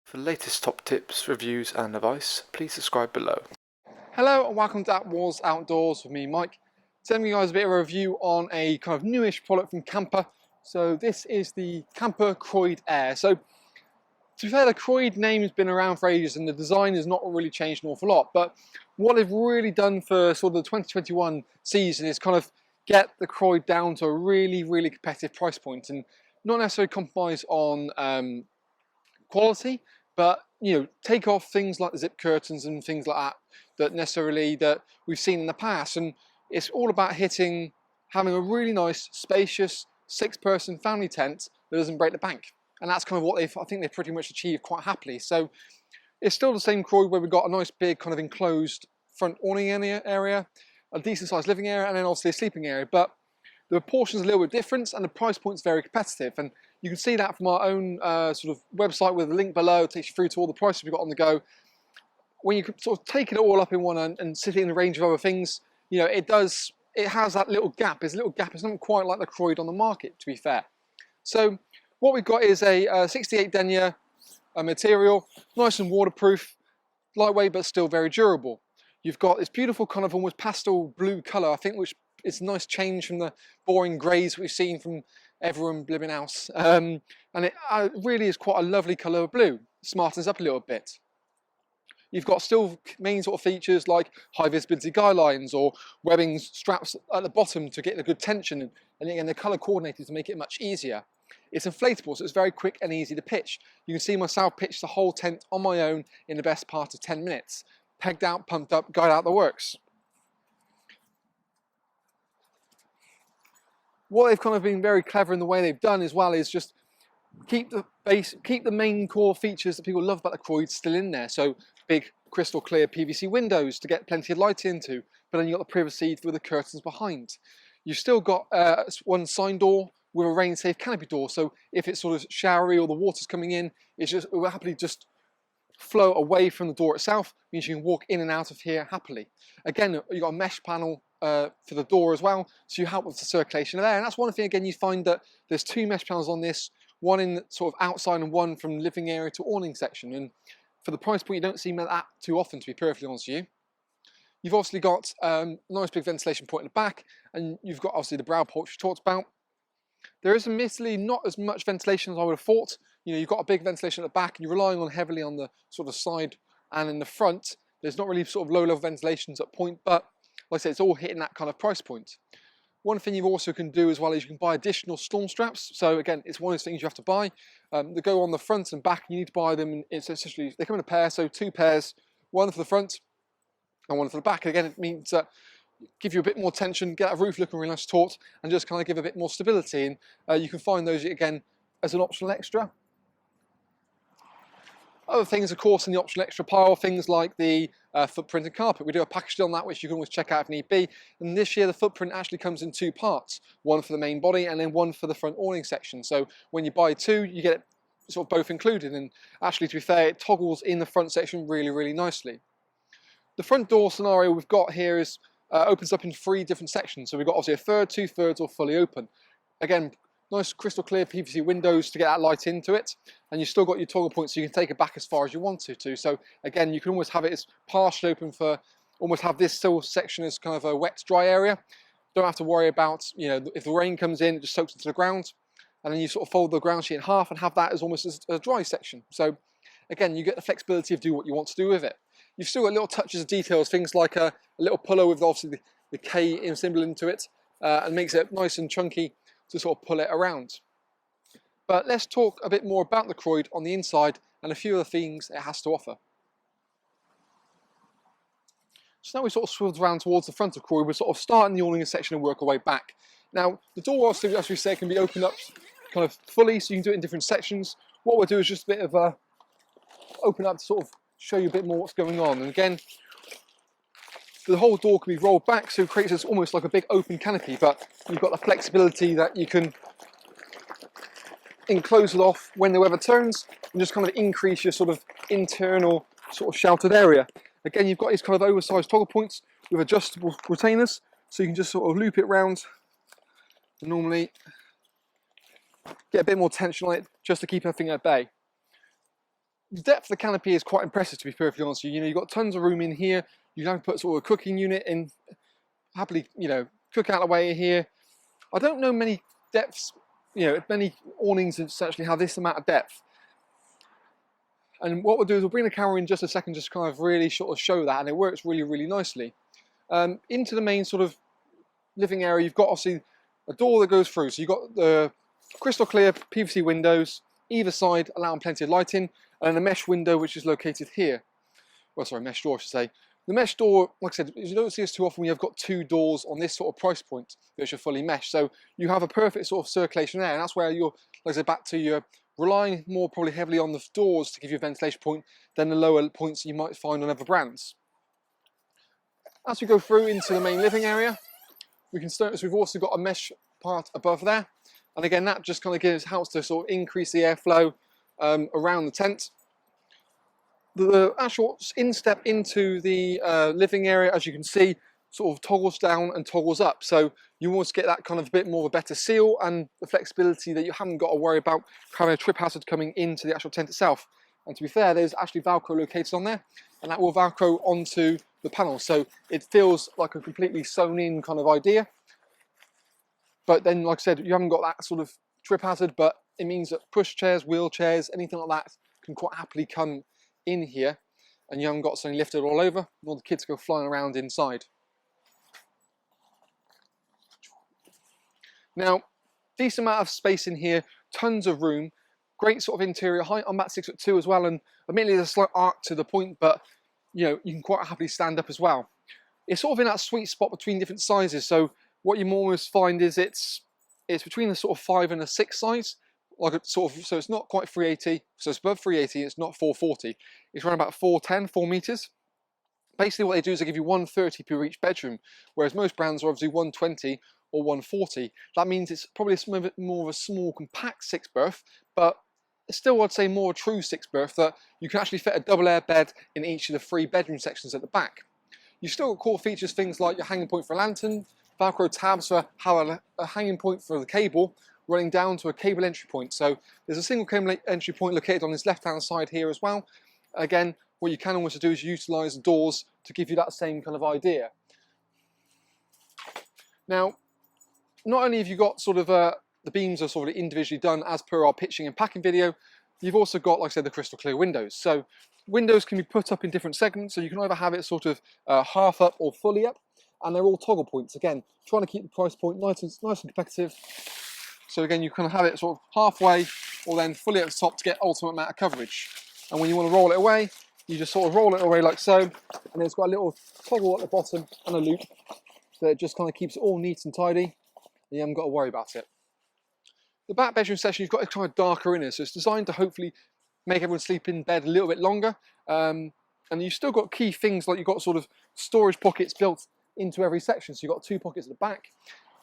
For the latest top tips, reviews and advice, please subscribe below. Hello and welcome to Attwoolls Outdoors with me, Mike. Telling you guys a bit of a review on a kind of newish product from Kampa. So this is the Kampa Croyde Air. So to be fair, the Croyde name has been around for ages and the design has not really changed an awful lot. But what they've really done for sort of the 2021 season is kind of get the Croyde down to a really competitive price point and not necessarily compromise on quality, but take off things like the zip curtains and things like that we've seen in the past. And it's all about having a really nice, spacious, 6-person family tent that doesn't break the bank. And that's kind of what I think they've pretty much achieved quite happily. So it's still the same Croyde where we've got a nice big kind of enclosed front awning area, a decent sized living area, and then obviously a sleeping area. But the proportions are a little bit different and the price point's very competitive. And you can see that from our own sort of website with a link below. It takes you through to all the prices we've got on the go. When you sort of take it all up in one and sit in a range of other things, it has that little gap. There's a little gap. It's not quite like the Croyde on the market, to be fair. So what we've got is a 68 denier material, nice and waterproof, lightweight but still very durable. You've got this beautiful kind of almost pastel blue colour, I think, which is a nice change from the boring greys we've seen from everyone blibbing else. And it really is quite a lovely colour of blue. Smartens up a little bit. You've got still main sort of features like high visibility guy lines or webbing straps at the bottom to get a good tension, and again they're colour coordinated to make it much easier. It's inflatable, so it's very quick and easy to pitch. You can see myself pitch the whole tent on my own in the best part of 10 minutes. Pegged out, pumped up, guyed out the works. What they've kind of been very clever in the way they've done as well is just keep the main core features that people love about the Croyde still in there. So big crystal clear PVC windows to get plenty of light into, but then you've got the privacy with the curtains behind. You've still got one sign door with a rain safe canopy door, so if it's sort of showery or the water's coming in, it will happily just flow away from the door itself, means you can walk in and out of here happily. Again, you've got a mesh panel for the door as well, so you help with the circulation of air. And that's one thing, again, you find that there's 2 mesh panels on this, one in sort of outside and one from living area to awning section. And for the price point, you don't see that too often, to be perfectly honest with you. You've obviously got nice big ventilation point in the back, and you've got obviously the brow porch we talked about. There is admittedly not as much ventilation as I would have thought. You've got a big ventilation at the back, and you're relying on heavily on the sort of side and in the front. There's not really sort of low-level ventilations at point, but like I said, it's all hitting that kind of price point. One thing you also can do as well is you can buy additional storm straps. So again, it's one of those things you have to buy. They go on the front and back. You need to buy them. And it's essentially, they come in a pair, so 2 pairs, one for the front and one for the back. Again, it means that give you a bit more tension, get that roof looking really nice taut, and just kind of give a bit more stability. And you can find those again as an optional extra. Other things, of course, in the optional extra pile, things like the footprint and carpet. We do a package deal on that, which you can always check out if need be. And this year, the footprint actually comes in 2 parts. One for the main body and then one for the front awning section. So when you buy 2, you get it sort of both included. And actually, to be fair, it toggles in the front section really nicely. The front door scenario we've got here is opens up in 3 different sections. So we've got obviously a third, 2/3, or fully open. Again, nice crystal clear PVC windows to get that light into it, and you've still got your toggle points so you can take it back as far as you want to. So again, you can almost have it as partially open for, almost have this still section as kind of a wet dry area. Don't have to worry about, if the rain comes in, it just soaks into the ground, and then you sort of fold the ground sheet in half and have that as almost as a dry section. So again, you get the flexibility of do what you want to do with it. You've still got little touches of details, things like a little puller with obviously the K symbol into it, and makes it nice and chunky to sort of pull it around. But let's talk a bit more about the Croyde on the inside and a few of the things it has to offer. So now we sort of swivel around towards the front of Croyde. We're sort of starting the awning section and work our way back. Now, the door, obviously, as we say, can be opened up kind of fully, so you can do it in different sections. What we'll do is just a bit of a open up to sort of show you a bit more what's going on. And again, the whole door can be rolled back, so it creates this almost like a big open canopy, but you've got the flexibility that you can enclose it off when the weather turns and just kind of increase your sort of internal sort of sheltered area. Again, you've got these kind of oversized toggle points with adjustable retainers, so you can just sort of loop it round to normally get a bit more tension on it just to keep everything at bay. The depth of the canopy is quite impressive, to be perfectly honest with you. You've got tons of room in here. You can put sort of a cooking unit in, happily, cook out of the way here. I don't know many depths, many awnings that actually have this amount of depth. And what we'll do is we'll bring the camera in just a second, just kind of really sort of show that, and it works really, really nicely. Into the main sort of living area, you've got obviously a door that goes through. So you've got the crystal clear PVC windows, either side allowing plenty of light in, and a mesh window which is located here. Well, sorry, mesh door I should say. The mesh door, like I said, you don't see this too often when you've got two doors on this sort of price point which are fully meshed. So you have a perfect sort of circulation there, and that's where you're, like I said, back to your relying more probably heavily on the doors to give you a ventilation point than the lower points you might find on other brands. As we go through into the main living area, we can start, so we've also got a mesh part above there, and again that just kind of helps to sort of increase the airflow around the tent. The actual instep into the living area, as you can see, sort of toggles down and toggles up, so you almost get that kind of a bit more of a better seal and the flexibility that you haven't got to worry about having a trip hazard coming into the actual tent itself. And to be fair, there's actually Velcro located on there, and that will Velcro onto the panel, so it feels like a completely sewn in kind of idea. But then, like I said, you haven't got that sort of trip hazard, but it means that push chairs, wheelchairs, anything like that can quite happily come in here, and you haven't got something lifted all over, and all the kids go flying around inside. Now, decent amount of space in here, tons of room, great sort of interior height. I'm about 6'2" as well, and admittedly there's a slight arc to the point, but you can quite happily stand up as well. It's sort of in that sweet spot between different sizes, so what you almost find is it's between a sort of 5 and a 6 size, like a sort of, so it's not quite 380, so it's above 380, it's not 440, it's around about 410, 4 meters. Basically what they do is they give you 130 per each bedroom, whereas most brands are obviously 120 or 140. That means it's probably a bit more of a small compact 6 berth, but it's still, I'd say, more a true 6 berth that you can actually fit a double air bed in each of the 3 bedroom sections at the back. You've still got core features, things like your hanging point for a lantern, Velcro tabs for how a hanging point for the cable running down to a cable entry point. So there's a single cable entry point located on this left hand side here as well. Again, what you can almost do is utilize the doors to give you that same kind of idea. Now, not only have you got sort of the beams are sort of individually done as per our pitching and packing video, you've also got, like I said, the crystal clear windows. So windows can be put up in different segments, so you can either have it sort of half up or fully up, and they're all toggle points. Again, trying to keep the price point nice and competitive. So again, you can have it sort of halfway or then fully at the top to get ultimate amount of coverage. And when you want to roll it away, you just sort of roll it away like so, and then it's got a little toggle at the bottom and a loop, so it just kind of keeps it all neat and tidy, and you haven't got to worry about it. The back bedroom section, you've got a kind of darker in it, so it's designed to hopefully make everyone sleep in bed a little bit longer. And you've still got key things like you've got sort of storage pockets built into every section. So you've got 2 pockets at the back,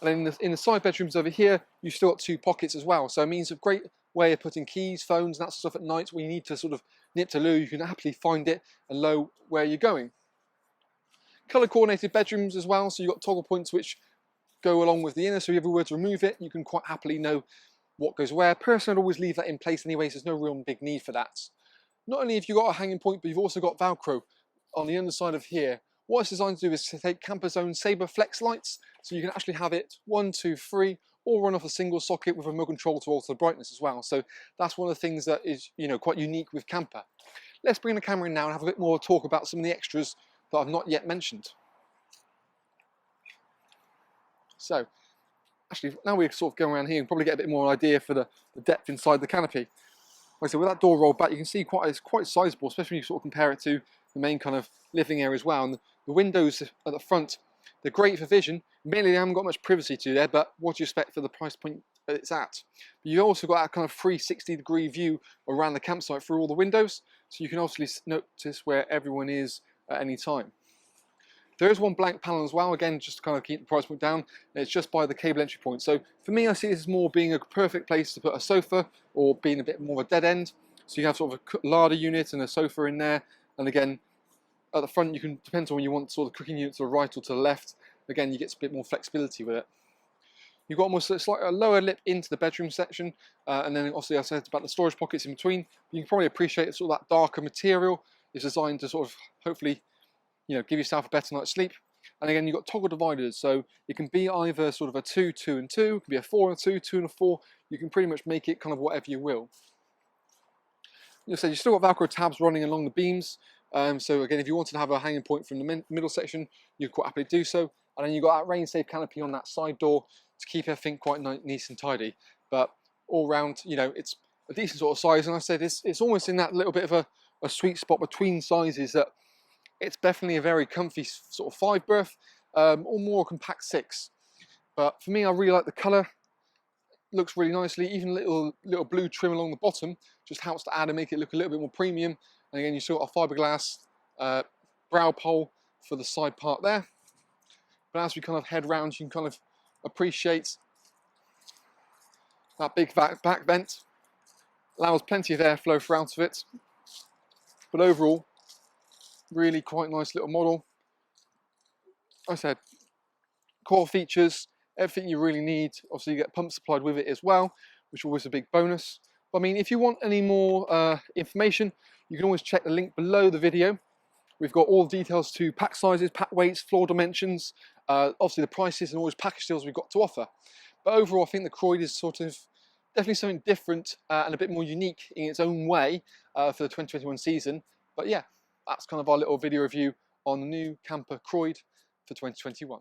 and then in the side bedrooms over here, you've still got 2 pockets as well. So it means a great way of putting keys, phones, and that sort of stuff at night when you need to sort of nip to loo, you can happily find it and know where you're going. Colour coordinated bedrooms as well, so you've got toggle points which go along with the inner, so if you ever were to remove it, you can quite happily know what goes where. Personally, I'd always leave that in place anyway, so there's no real big need for that. Not only have you got a hanging point, but you've also got Velcro on the underside of here. What it's designed to do is to take Kampa's own Sabre Flex lights, so you can actually have it 1, 2, 3, or run off a single socket with a remote control to alter the brightness as well. So that's one of the things that is, quite unique with Kampa. Let's bring the camera in now and have a bit more talk about some of the extras that I've not yet mentioned. So, actually, now we sort of go around here and probably get a bit more idea for the depth inside the canopy. Like I said, with that door rolled back, you can see it's quite sizable, especially when you sort of compare it to the main kind of living area as well. And the windows at the front, they're great for vision. Mainly, they haven't got much privacy to there, but what do you expect for the price point that it's at? But you've also got that kind of 360-degree view around the campsite through all the windows, so you can obviously notice where everyone is at any time. There is one blank panel as well, again, just to kind of keep the price point down, and it's just by the cable entry point. So for me, I see this as more being a perfect place to put a sofa, or being a bit more of a dead end. So you have sort of a larder unit and a sofa in there, and again, at the front, you can, depends on when you want sort of cooking unit to the right or to the left, again, you get a bit more flexibility with it. You've got almost a slightly lower lip into the bedroom section, and then obviously I said about the storage pockets in between. You can probably appreciate sort of that darker material is designed to sort of hopefully, give yourself a better night's sleep. And again, you've got toggle dividers, so it can be either sort of a 2, 2 and 2, it can be a 4 and a 2, 2 and a 4. You can pretty much make it kind of whatever you will. You've still got Velcro tabs running along the beams. So again, if you wanted to have a hanging point from the middle section, you could quite happily do so. And then you've got that rain-safe canopy on that side door to keep everything quite nice and tidy. But all round, it's a decent sort of size. And I said it's almost in that little bit of a sweet spot between sizes that it's definitely a very comfy sort of 5-berth, or more compact 6. But for me, I really like the colour. Looks really nicely. Even little blue trim along the bottom just helps to add and make it look a little bit more premium. And again, you still got a fiberglass brow pole for the side part there. But as we kind of head round, you can kind of appreciate that big back vent. Allows plenty of airflow throughout of it. But overall, really quite nice little model. Like I said, core features, everything you really need. Obviously, you get pump supplied with it as well, which is always a big bonus. But I mean, if you want any more information, you can always check the link below the video. We've got all the details to pack sizes, pack weights, floor dimensions, obviously the prices and all those package deals we've got to offer. But overall, I think the Croyde is sort of definitely something different and a bit more unique in its own way for the 2021 season. But yeah, that's kind of our little video review on the new Kampa Croyde for 2021.